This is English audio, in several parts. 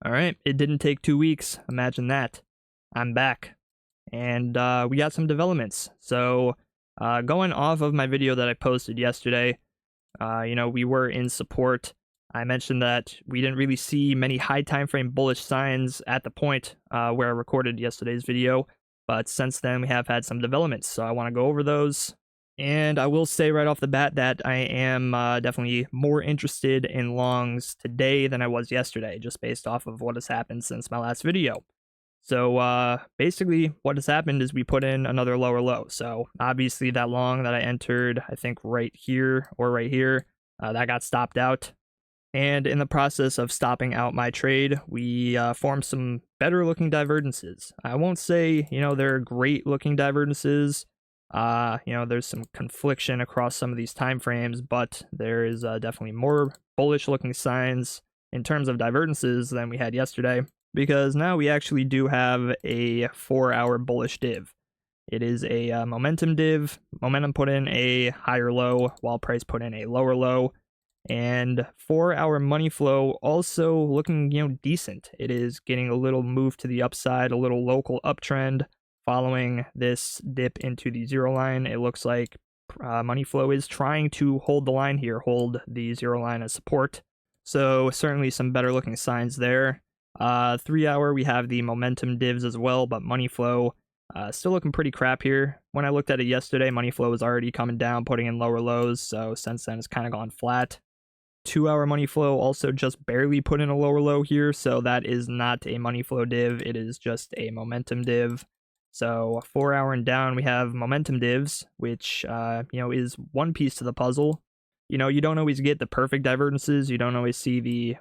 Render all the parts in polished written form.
All right, it didn't take 2 weeks. Imagine that. I'm back. And we got some developments. So, going off of my video that I posted yesterday, we were in support. I mentioned that we didn't really see many high time frame bullish signs at the point where I recorded yesterday's video. But since then, we have had some developments. So, I want to go over those. And I will say right off the bat that I am definitely more interested in longs today than I was yesterday, just based off of what has happened since my last video. So basically what has happened is we put in another lower low. So obviously that long that I entered, I think right here or right here, that got stopped out. And in the process of stopping out my trade, we formed some better looking divergences. I won't say, they're great looking divergences. There's some confliction across some of these time frames, but there is definitely more bullish looking signs in terms of divergences than we had yesterday, because now we actually do have a 4-hour bullish div. It is a momentum div. Momentum put in a higher low while price put in a lower low. And 4-hour money flow also looking, decent. It is getting a little move to the upside, a little local uptrend. Following this dip into the zero line, it looks like money flow is trying to hold the line here, hold the zero line as support. So certainly some better looking signs there. 3-hour, we have the momentum divs as well, but money flow still looking pretty crap here. When I looked at it yesterday, money flow was already coming down, putting in lower lows, so since then it's kind of gone flat. 2-hour money flow also just barely put in a lower low here, so that is not a money flow div, it is just a momentum div. So 4-hour and down, we have momentum divs, which, is one piece to the puzzle. You don't always get the perfect divergences. You don't always see the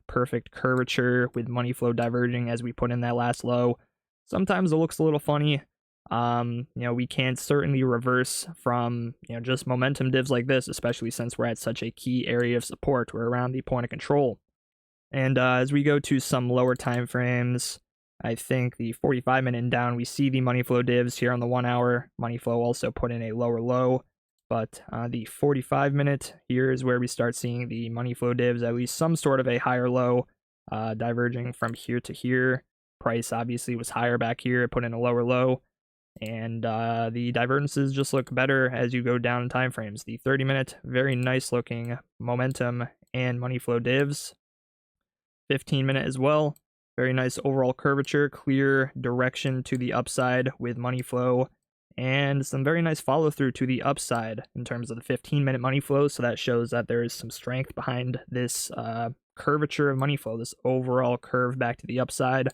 perfect curvature with money flow diverging as we put in that last low. Sometimes it looks a little funny. We can certainly reverse from, just momentum divs like this, especially since we're at such a key area of support. We're around the point of control. And as we go to some lower time frames, I think the 45-minute and down, we see the money flow divs here on the 1-hour. Money flow also put in a lower low, but the 45-minute here is where we start seeing the money flow divs, at least some sort of a higher low, diverging from here to here. Price obviously was higher back here, it put in a lower low, and the divergences just look better as you go down in time frames. The 30-minute, very nice looking momentum and money flow divs. 15-minute as well. Very nice overall curvature, clear direction to the upside with money flow, and some very nice follow through to the upside in terms of the 15-minute money flow. So that shows that there is some strength behind this curvature of money flow, this overall curve back to the upside.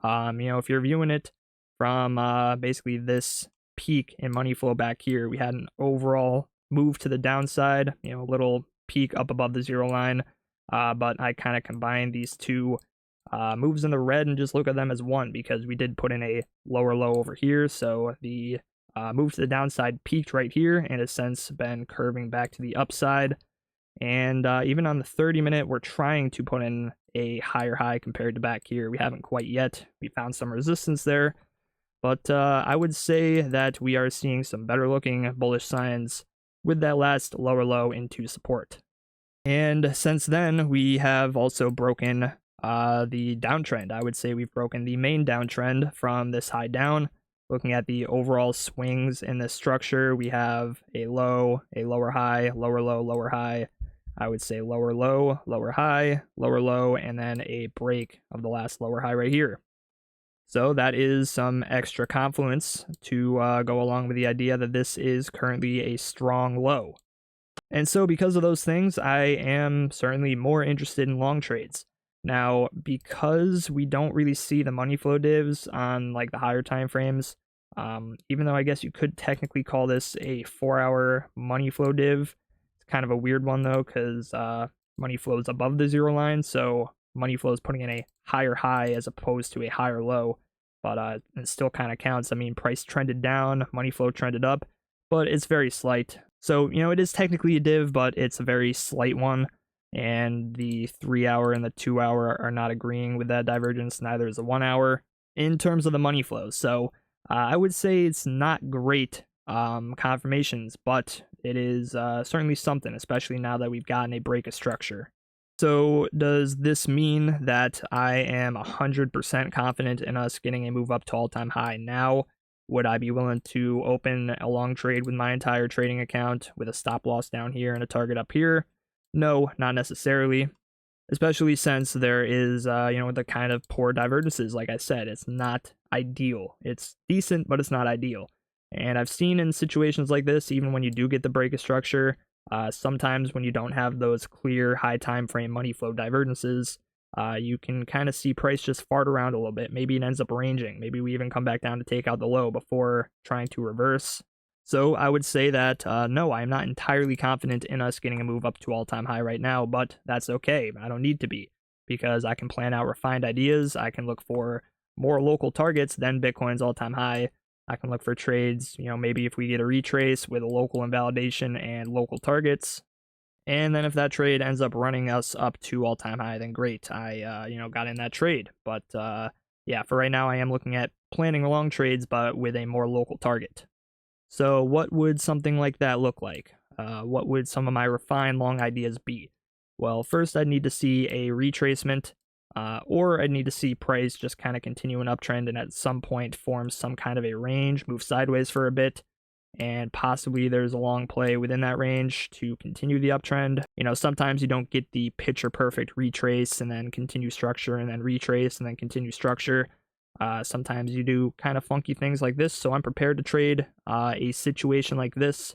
If you're viewing it from basically this peak in money flow back here, we had an overall move to the downside, a little peak up above the zero line, but I kind of combined these two moves in the red and just look at them as one, because we did put in a lower low over here. So the move to the downside peaked right here and has since been curving back to the upside. And even on the 30-minute, we're trying to put in a higher high compared to back here. We haven't quite yet. We found some resistance there, but I would say that we are seeing some better looking bullish signs with that last lower low into support. And since then, we have also broken the downtrend. I would say we've broken the main downtrend from this high down. Looking at the overall swings in this structure, we have a low, a lower high, lower low, lower high. I would say lower low, lower high, lower low, and then a break of the last lower high right here. So that is some extra confluence to go along with the idea that this is currently a strong low. And so because of those things, I am certainly more interested in long trades. Now, because we don't really see the money flow divs on like the higher time frames, even though I guess you could technically call this a 4-hour money flow div, it's kind of a weird one though, because money flow is above the zero line, so money flow is putting in a higher high as opposed to a higher low, but it still kind of counts. I mean, price trended down, money flow trended up, but it's very slight. So, it is technically a div, but it's a very slight one. And the 3-hour and the 2-hour are not agreeing with that divergence. Neither is the 1-hour in terms of the money flows. So I would say it's not great confirmations, but it is certainly something, especially now that we've gotten a break of structure. So does this mean that I am 100% confident in us getting a move up to all-time high now? Would I be willing to open a long trade with my entire trading account with a stop loss down here and a target up here? No, not necessarily, especially since there is, the kind of poor divergences. Like I said, it's not ideal. It's decent, but it's not ideal. And I've seen in situations like this, even when you do get the break of structure, sometimes when you don't have those clear high time frame money flow divergences, you can kind of see price just fart around a little bit. Maybe it ends up ranging. Maybe we even come back down to take out the low before trying to reverse. So I would say that no, I'm not entirely confident in us getting a move up to all-time high right now, but that's okay. I don't need to be, because I can plan out refined ideas. I can look for more local targets than Bitcoin's all-time high. I can look for trades, maybe if we get a retrace with a local invalidation and local targets. And then if that trade ends up running us up to all-time high, then great. I, got in that trade. But yeah, for right now, I am looking at planning long trades, but with a more local target. So what would something like that look like? What would some of my refined long ideas be? Well, first I'd need to see a retracement, or I'd need to see price just kind of continue an uptrend and at some point form some kind of a range, move sideways for a bit, and possibly there's a long play within that range to continue the uptrend. Sometimes you don't get the picture perfect retrace and then continue structure and then retrace and then continue structure. Sometimes you do kind of funky things like this, so I'm prepared to trade a situation like this.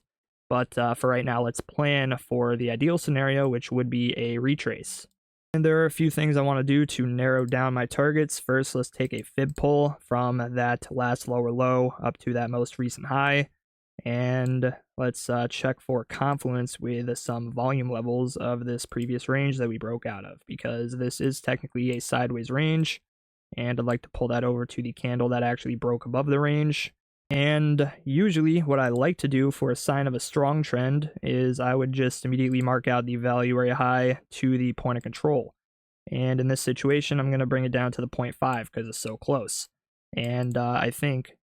But for right now, let's plan for the ideal scenario, which would be a retrace. And there are a few things I want to do to narrow down my targets. First, let's take a fib pull from that last lower low up to that most recent high. And let's check for confluence with some volume levels of this previous range that we broke out of, because this is technically a sideways range. And I'd like to pull that over to the candle that actually broke above the range. And usually what I like to do for a sign of a strong trend is I would just immediately mark out the value area high to the point of control. And in this situation, I'm going to bring it down to the 0.5 because it's so close. And I think,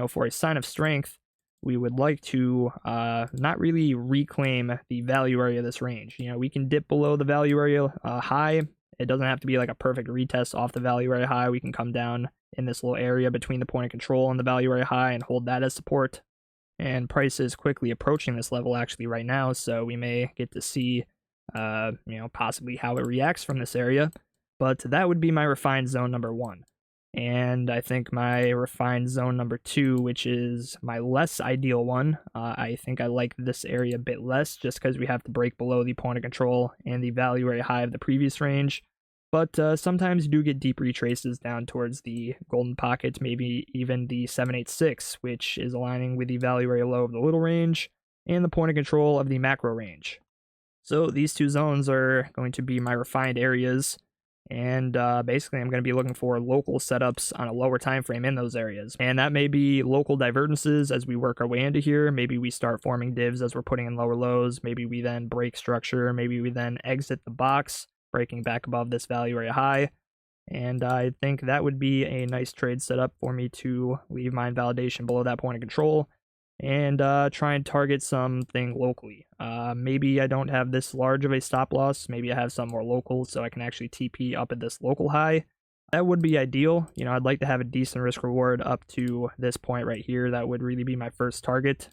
for a sign of strength, we would like to not really reclaim the value area of this range. We can dip below the value area high. It doesn't have to be like a perfect retest off the value area high. We can come down in this little area between the point of control and the value area high and hold that as support. And price is quickly approaching this level actually right now, so we may get to see, possibly how it reacts from this area. But that would be my refined zone number 1. And I think my refined zone number 2, which is my less ideal one, I think I like this area a bit less just because we have to break below the point of control and the value area high of the previous range. But sometimes you do get deep retraces down towards the golden pocket, maybe even the 786, which is aligning with the value area low of the little range and the point of control of the macro range. So these two zones are going to be my refined areas. And basically, I'm going to be looking for local setups on a lower time frame in those areas. And that may be local divergences as we work our way into here. Maybe we start forming divs as we're putting in lower lows. Maybe we then break structure. Maybe we then exit the box, breaking back above this value area high. And I think that would be a nice trade setup for me to leave my invalidation below that point of control and try and target something locally. Maybe I don't have this large of a stop loss. Maybe I have some more local so I can actually TP up at this local high. That would be ideal. I'd like to have a decent risk reward up to this point right here. That would really be my first target.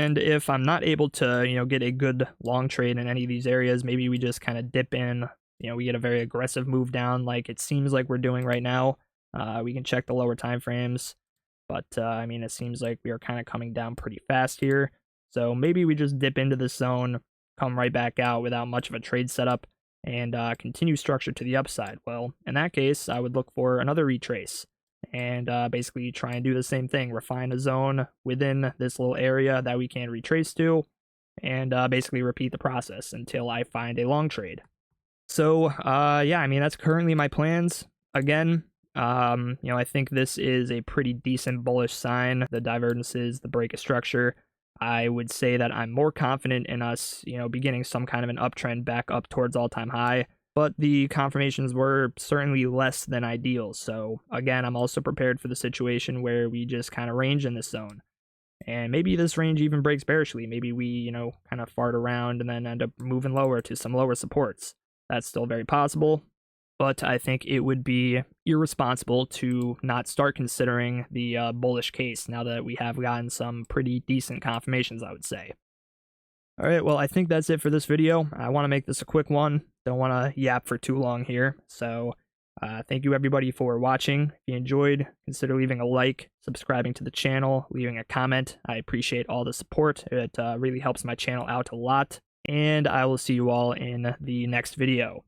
And if I'm not able to, get a good long trade in any of these areas, maybe we just kind of dip in. We get a very aggressive move down like it seems like we're doing right now. We can check the lower time frames. But, it seems like we are kind of coming down pretty fast here. So maybe we just dip into this zone, come right back out without much of a trade setup, and continue structure to the upside. Well, in that case, I would look for another retrace and basically try and do the same thing. Refine a zone within this little area that we can retrace to, and basically repeat the process until I find a long trade. So, yeah, that's currently my plans. Again, I think this is a pretty decent bullish sign. The divergences, the break of structure. I would say that I'm more confident in us, beginning some kind of an uptrend back up towards all-time high. But the confirmations were certainly less than ideal. So again, I'm also prepared for the situation where we just kind of range in this zone. And maybe this range even breaks bearishly. Maybe we, kind of fart around and then end up moving lower to some lower supports. That's still very possible, but I think it would be irresponsible to not start considering the bullish case now that we have gotten some pretty decent confirmations, I would say. All right, well, I think that's it for this video. I want to make this a quick one. Don't want to yap for too long here. So thank you everybody for watching. If you enjoyed, consider leaving a like, subscribing to the channel, leaving a comment. I appreciate all the support. It really helps my channel out a lot. And I will see you all in the next video.